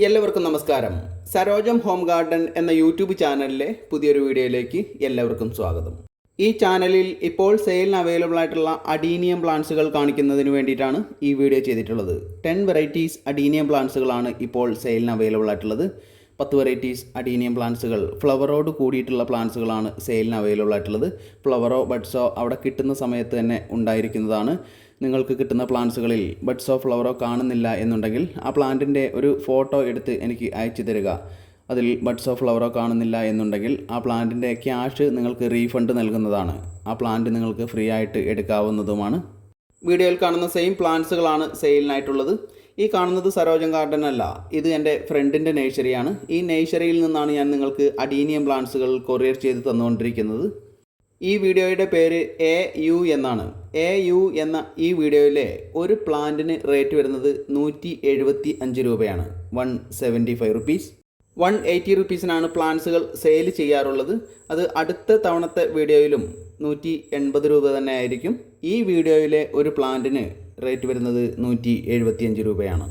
എല്ലാവർക്കും നമസ്കാരം. സരോജം home garden എന്ന യൂട്യൂബ് ചാനലിലെ പുതിയൊരു വീഡിയോയിലേക്ക് എല്ലാവർക്കും സ്വാഗതം. ഈ ചാനലിൽ ഇപ്പോൾ സെയിലിന് അവൈലബിൾ ആയിട്ടുള്ള അഡീനിയം പ്ലാന്റ്സുകൾ കാണിക്കുന്നതിന് വേണ്ടിയിട്ടാണ് ഈ വീഡിയോ ചെയ്തിട്ടുള്ളത്. 10 വെറൈറ്റീസ് അഡീനിയം പ്ലാന്റ്സുകളാണ് ഇപ്പോൾ സെയിലിന് അവൈലബിൾ ആയിട്ടുള്ളത്. 10 വെറൈറ്റീസ് അഡീനിയം പ്ലാന്റ്സുകൾ ഫ്ലവറോട് കൂടിയിട്ടുള്ള പ്ലാന്റ്സുകളാണ് സെയിലിന് അവൈലബിൾ ആയിട്ടുള്ളത്. ഫ്ലവറോ ബഡ്സോ അവിടെ കിട്ടുന്ന സമയത്ത് തന്നെ ഉണ്ടായിരിക്കുന്നതാണ്. നിങ്ങൾക്ക് കിട്ടുന്ന പ്ലാന്റ്സുകളിൽ ബഡ്സോ ഫ്ലവറോ കാണുന്നില്ല എന്നുണ്ടെങ്കിൽ ആ പ്ലാന്റിൻ്റെ ഒരു ഫോട്ടോ എടുത്ത് എനിക്ക് അയച്ചു തരിക. അതിൽ ബഡ്സോ ഫ്ലവറോ കാണുന്നില്ല എന്നുണ്ടെങ്കിൽ ആ പ്ലാന്റിൻ്റെ ക്യാഷ് നിങ്ങൾക്ക് റീഫണ്ട് നൽകുന്നതാണ്. ആ പ്ലാന്റ് നിങ്ങൾക്ക് ഫ്രീ ആയിട്ട് എടുക്കാവുന്നതുമാണ്. വീഡിയോയിൽ കാണുന്ന സെയിം പ്ലാന്റ്സുകളാണ് സെയിലിനായിട്ടുള്ളത്. ഈ കാണുന്നത് സരോജം ഗാർഡൻ അല്ല, ഇത് എൻ്റെ ഫ്രണ്ടിൻ്റെ നേഴ്സറിയാണ്. ഈ നേഴ്സറിയിൽ നിന്നാണ് ഞാൻ നിങ്ങൾക്ക് അഡീനിയം പ്ലാന്റ്സുകൾ കൊറിയർ ചെയ്ത് തന്നുകൊണ്ടിരിക്കുന്നത്. ഈ വീഡിയോയുടെ പേര് AU എന്നാണ്. AU എന്ന ഈ വീഡിയോയിലെ ഒരു പ്ലാന്റിന് റേറ്റ് വരുന്നത് 175 രൂപയാണ്. 175 റുപ്പീസ്. 180 റുപ്പീസിനാണ് പ്ലാന്റ്സുകൾ സെയിൽ ചെയ്യാറുള്ളത്. അത് അടുത്ത തവണത്തെ വീഡിയോയിലും 180 രൂപ തന്നെ ആയിരിക്കും. ഈ വീഡിയോയിലെ ഒരു പ്ലാന്റിന് റേറ്റ് വരുന്നത് 175 രൂപയാണ്.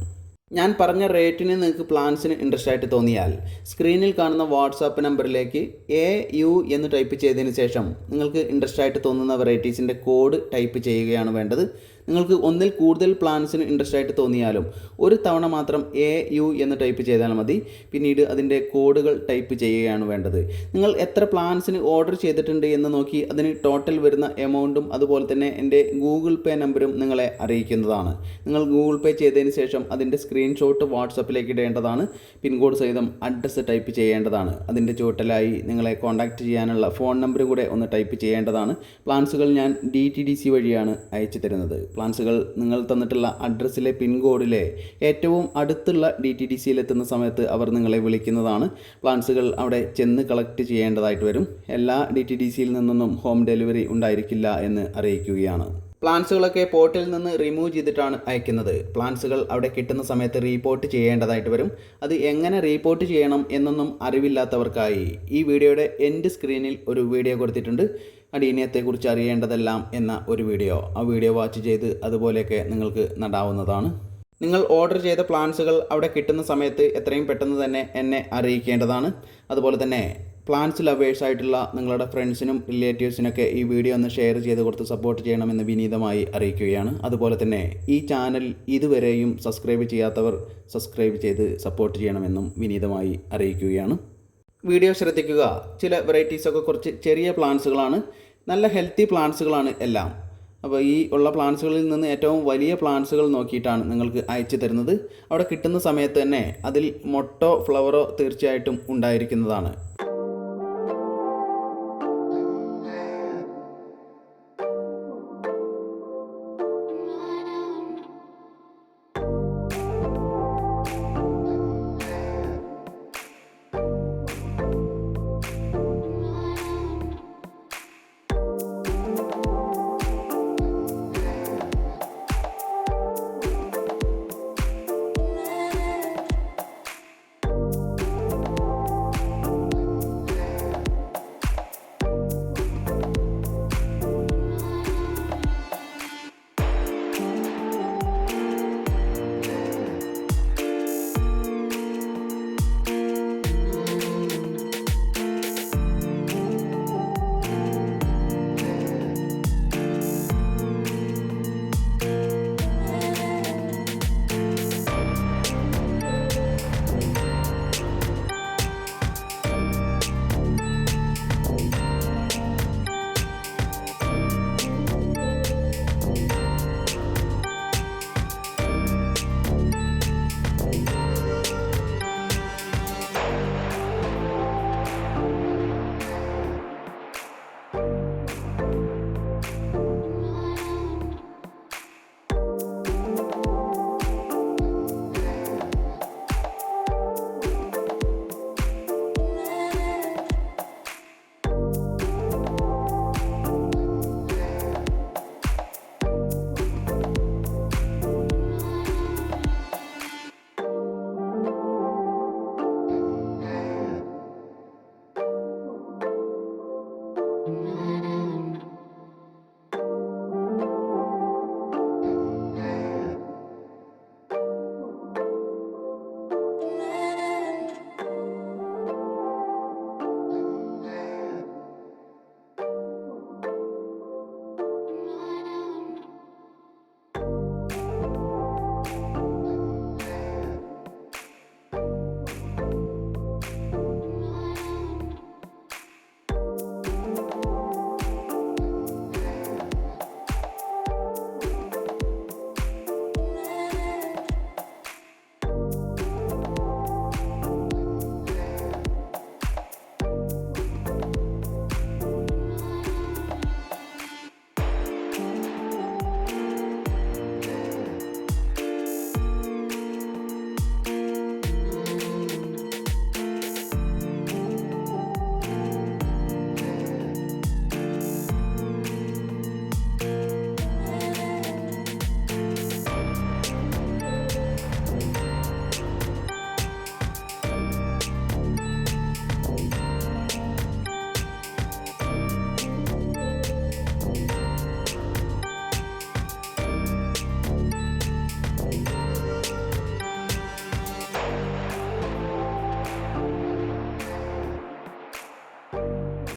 ഞാൻ പറഞ്ഞ റേറ്റിന് നിങ്ങൾക്ക് പ്ലാന്റ്സിന് ഇൻട്രസ്റ്റ് ആയിട്ട് തോന്നിയാൽ സ്ക്രീനിൽ കാണുന്ന വാട്സാപ്പ് നമ്പറിലേക്ക് AU എന്ന് ടൈപ്പ് ചെയ്തതിന് ശേഷം നിങ്ങൾക്ക് ഇൻട്രസ്റ്റ് ആയിട്ട് തോന്നുന്ന വെറൈറ്റീസിൻ്റെ കോഡ് ടൈപ്പ് ചെയ്യുകയാണ് വേണ്ടത്. നിങ്ങൾക്ക് ഒന്നിൽ കൂടുതൽ പ്ലാന്റ്സിന് ഇൻട്രസ്റ്റ് ആയിട്ട് തോന്നിയാലും ഒരു തവണ മാത്രം AU എന്ന് ടൈപ്പ് ചെയ്താൽ മതി. പിന്നീട് അതിൻ്റെ കോഡുകൾ ടൈപ്പ് ചെയ്യുകയാണ് വേണ്ടത്. നിങ്ങൾ എത്ര പ്ലാന്റ്സിന് ഓർഡർ ചെയ്തിട്ടുണ്ട് എന്ന് നോക്കി അതിന് ടോട്ടൽ വരുന്ന എമൗണ്ടും അതുപോലെ തന്നെ എൻ്റെ ഗൂഗിൾ പേ നമ്പറും നിങ്ങളെ അറിയിക്കുന്നതാണ്. നിങ്ങൾ ഗൂഗിൾ പേ ചെയ്തതിന് ശേഷം അതിൻ്റെ സ്ക്രീൻഷോട്ട് വാട്സപ്പിലേക്ക് ഇടേണ്ടതാണ്. പിൻകോഡ് സഹിതം അഡ്രസ്സ് ടൈപ്പ് ചെയ്യേണ്ടതാണ്. അതിൻ്റെ ചുവട്ടിലായി നിങ്ങളെ കോൺടാക്റ്റ് ചെയ്യാനുള്ള ഫോൺ നമ്പർ കൂടെ ഒന്ന് ടൈപ്പ് ചെയ്യേണ്ടതാണ്. പ്ലാന്റ്സുകൾ ഞാൻ DTDC വഴിയാണ് അയച്ചു തരുന്നത്. പ്ലാന്റ്സുകൾ നിങ്ങൾ തന്നിട്ടുള്ള അഡ്രസ്സിലെ പിൻകോഡിലെ ഏറ്റവും അടുത്തുള്ള DTDCയിൽ എത്തുന്ന സമയത്ത് അവർ നിങ്ങളെ വിളിക്കുന്നതാണ്. പ്ലാന്റ്സുകൾ അവിടെ ചെന്ന് കളക്ട് ചെയ്യേണ്ടതായിട്ട് വരും. എല്ലാ DTDCയിൽ നിന്നൊന്നും ഹോം ഡെലിവറി ഉണ്ടായിരിക്കില്ല എന്ന് അറിയിക്കുകയാണ്. പ്ലാന്റ്സുകളൊക്കെ പോട്ടിൽ നിന്ന് റിമൂവ് ചെയ്തിട്ടാണ് അയക്കുന്നത്. പ്ലാന്റ്സുകൾ അവിടെ കിട്ടുന്ന സമയത്ത് റീപോർട്ട് ചെയ്യേണ്ടതായിട്ട് വരും. അത് എങ്ങനെ റീപോർട്ട് ചെയ്യണം എന്നൊന്നും അറിവില്ലാത്തവർക്കായി ഈ വീഡിയോയുടെ എൻഡ് സ്ക്രീനിൽ ഒരു വീഡിയോ കൊടുത്തിട്ടുണ്ട്. അഡീനിയത്തെക്കുറിച്ച് അറിയേണ്ടതെല്ലാം എന്ന ഒരു വീഡിയോ. ആ വീഡിയോ വാച്ച് ചെയ്ത് അതുപോലെയൊക്കെ നിങ്ങൾക്ക് നടാവുന്നതാണ്. നിങ്ങൾ ഓർഡർ ചെയ്ത പ്ലാന്റ്സുകൾ അവിടെ കിട്ടുന്ന സമയത്ത് എത്രയും പെട്ടെന്ന് തന്നെ എന്നെ അറിയിക്കേണ്ടതാണ്. അതുപോലെ തന്നെ പ്ലാന്റ്സ് ലവേഴ്സായിട്ടുള്ള നിങ്ങളുടെ ഫ്രണ്ട്സിനും റിലേറ്റീവ്സിനൊക്കെ ഈ വീഡിയോ ഒന്ന് ഷെയർ ചെയ്ത് കൊടുത്ത് സപ്പോർട്ട് ചെയ്യണമെന്ന് വിനീതമായി അറിയിക്കുകയാണ്. അതുപോലെ തന്നെ ഈ ചാനൽ ഇതുവരെയും സബ്സ്ക്രൈബ് ചെയ്യാത്തവർ സബ്സ്ക്രൈബ് ചെയ്ത് സപ്പോർട്ട് ചെയ്യണമെന്നും വിനീതമായി അറിയിക്കുകയാണ്. വീഡിയോ ശ്രദ്ധിക്കുക. ചില വെറൈറ്റീസൊക്കെ കുറച്ച് ചെറിയ പ്ലാന്റ്സുകളാണ്. നല്ല ഹെൽത്തി പ്ലാന്റ്സുകളാണ് എല്ലാം. അപ്പോൾ ഈ ഉള്ള പ്ലാന്റ്സുകളിൽ നിന്ന് ഏറ്റവും വലിയ പ്ലാന്റ്സുകൾ നോക്കിയിട്ടാണ് നിങ്ങൾക്ക് അയച്ചു തരുന്നത്. അവിടെ കിട്ടുന്ന സമയത്ത് തന്നെ അതിൽ മൊട്ടോ ഫ്ലവറോ തീർച്ചയായിട്ടും ഉണ്ടായിരിക്കുന്നതാണ്.